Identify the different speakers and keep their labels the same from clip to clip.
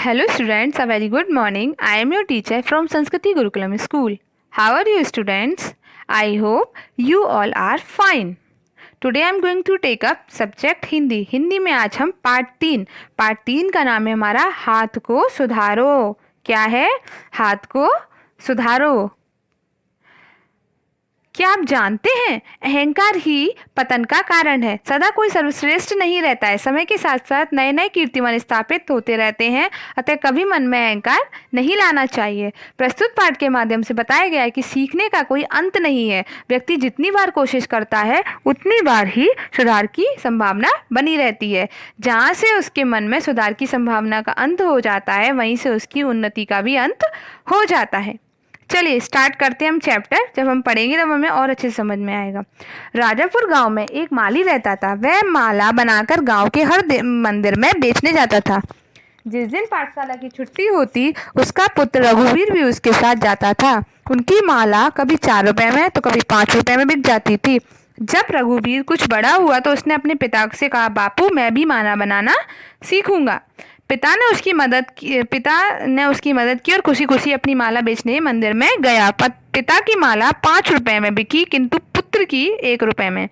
Speaker 1: Hello students, a very good morning. I am your teacher from Sanskriti Gurukulam School. How are you students? I hope you all are fine. Today I am going to take up subject Hindi. Hindi में आज हम part 3 का नाम है हमारा हाथ को सुधारो. क्या है? हाथ को सुधारो. क्या आप जानते हैं अहंकार ही पतन का कारण है. सदा कोई सर्वश्रेष्ठ नहीं रहता है. समय के साथ साथ नए नए कीर्तिमान स्थापित होते रहते हैं. अतः कभी मन में अहंकार नहीं लाना चाहिए. प्रस्तुत पाठ के माध्यम से बताया गया है कि सीखने का कोई अंत नहीं है. व्यक्ति जितनी बार कोशिश करता है उतनी बार ही सुधार की संभावना बनी रहती है. जहाँ से उसके मन में सुधार की संभावना का अंत हो जाता है वहीं से उसकी उन्नति का भी अंत हो जाता है. चलिए स्टार्ट करते हैं हम चैप्टर. जब हम पढ़ेंगे तब हमें और अच्छे से समझ में आएगा. राजापुर गांव में एक माली रहता था. वह माला बनाकर गांव के हर मंदिर में बेचने जाता था. जिस दिन पाठशाला की छुट्टी होती उसका पुत्र रघुवीर भी उसके साथ जाता था. उनकी माला कभी 4 रुपए में तो कभी 5 रुपए में बिक जाती थी. जब रघुवीर कुछ बड़ा हुआ तो उसने अपने पिता से कहा, बापू मैं भी माला बनाना सीखूंगा. पिता ने उसकी मदद की और खुशी खुशी अपनी माला बेचने मंदिर में गया. पिता की माला 5 रुपए में बिकी किंतु पुत्र की 1 रुपए में.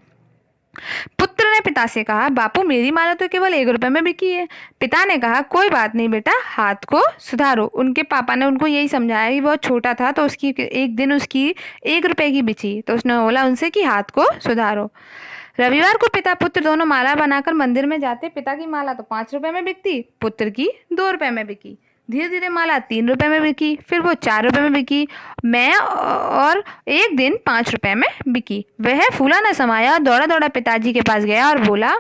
Speaker 1: पुत्र ने पिता से कहा, बापू मेरी माला तो केवल 1 रुपए में बिकी है. पिता ने कहा, कोई बात नहीं बेटा, हाथ को सुधारो. उनके पापा ने उनको यही समझाया कि बहुत छोटा था तो एक दिन उसकी 1 रुपए की बिची. तो उसने बोला उनसे कि हाथ को सुधारो. रविवार को पिता पुत्र दोनों माला बनाकर मंदिर में जाते. पिता की माला तो 5 रुपए में बिकती, पुत्र की 2 रुपए में बिकी. धीरे धीरे माला 3 रुपए में बिकी, फिर वो 4 रुपए में बिकी, और एक दिन 5 रुपए में बिकी. वह फूला न समाया, दौड़ा दौड़ा पिताजी के पास गया और बोला,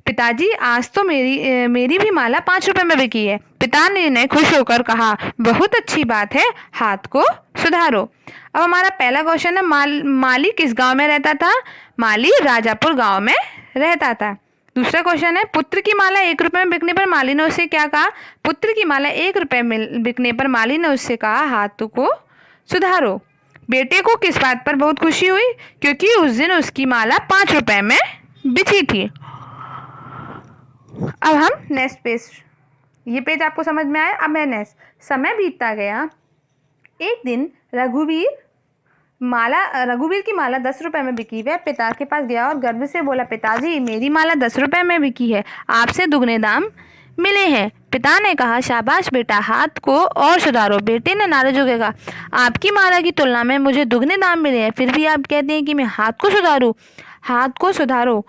Speaker 1: पिताजी आज तो मेरी भी माला 5 रुपए में बिकी है. पिता ने खुश होकर कहा, बहुत अच्छी बात है, हाथ को सुधारो. अब हमारा पहला क्वेश्चन है, माली किस गांव में रहता था? माली राजापुर गांव में रहता था. दूसरा क्वेश्चन है, पुत्र की माला 1 रुपए में बिकने पर माली ने उससे क्या कहा? पुत्र की माला 1 रुपए में बिकने पर माली ने उससे कहा, हाथ को सुधारो. बेटे को किस बात पर बहुत खुशी हुई? क्योंकि उस दिन उसकी माला 5 रुपए में बिची थी. अब हम नेक्स्ट पेज, ये पेज आपको समझ में आया. अब मैं नेक्स्ट. समय बीतता गया. एक दिन रघुवीर की माला 10 रुपए में बिकी. वह पिता के पास गया और गर्व से बोला, पिताजी मेरी माला 10 रुपए में बिकी है, आपसे दुगने दाम मिले हैं. पिता ने कहा, शाबाश बेटा, हाथ को और सुधारो. बेटे ने नाराज होकर कहा, आपकी माला की तुलना में मुझे दुगने दाम मिले हैं, फिर भी आप कहते हैं कि मैं हाथ को सुधारूं. हाथ को सुधारो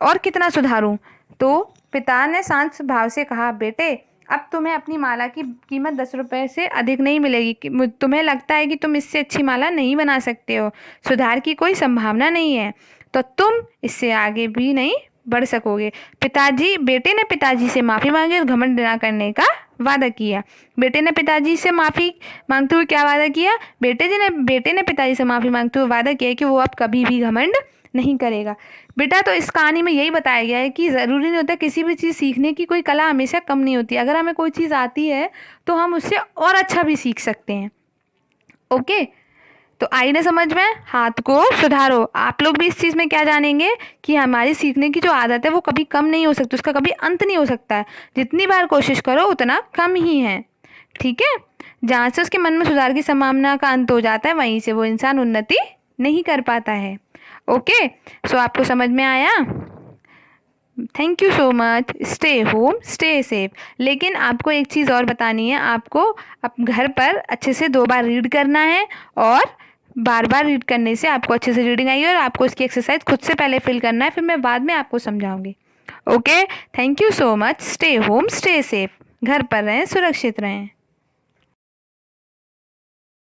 Speaker 1: और कितना सुधारूं? तो पिता ने शांत भाव से कहा, बेटे अब तुम्हें अपनी माला की कीमत 10 रुपए से अधिक नहीं मिलेगी. तुम्हें लगता है कि तुम इससे अच्छी माला नहीं बना सकते हो, सुधार की कोई संभावना नहीं है, तो तुम इससे आगे भी नहीं बढ़ सकोगे. बेटे ने पिताजी से माफ़ी मांगी और घमंड न करने का वादा किया. बेटे ने पिताजी से माफ़ी मांगते हुए क्या वादा किया? बेटे ने पिताजी से माफ़ी मांगते हुए वादा किया कि वो अब कभी भी घमंड नहीं करेगा. बेटा तो इस कहानी में यही बताया गया है कि ज़रूरी नहीं होता, किसी भी चीज़ सीखने की कोई कला हमेशा कम नहीं होती. अगर हमें कोई चीज़ आती है तो हम उससे और अच्छा भी सीख सकते हैं. ओके, तो आई ना समझ में? हाथ को सुधारो. आप लोग भी इस चीज़ में क्या जानेंगे कि हमारी सीखने की जो आदत है वो कभी कम नहीं हो सकती, उसका कभी अंत नहीं हो सकता है. जितनी बार कोशिश करो उतना कम ही है. ठीक है, जहाँ से उसके मन में सुधार की संभावना का अंत हो जाता है वहीं से वो इंसान उन्नति नहीं कर पाता है. ओके, सो आपको समझ में आया? Thank you so much. Stay home, stay safe. लेकिन आपको एक चीज़ और बतानी है, आपको घर पर अच्छे से 2 बार रीड करना है और बार बार रीड करने से आपको अच्छे से रीडिंग आएगी और आपको इसकी एक्सरसाइज खुद से पहले फिल करना है, फिर मैं बाद में आपको समझाऊंगी. Okay, thank you so much. Stay home, stay safe. घर पर रहें, सुरक्षित रहें.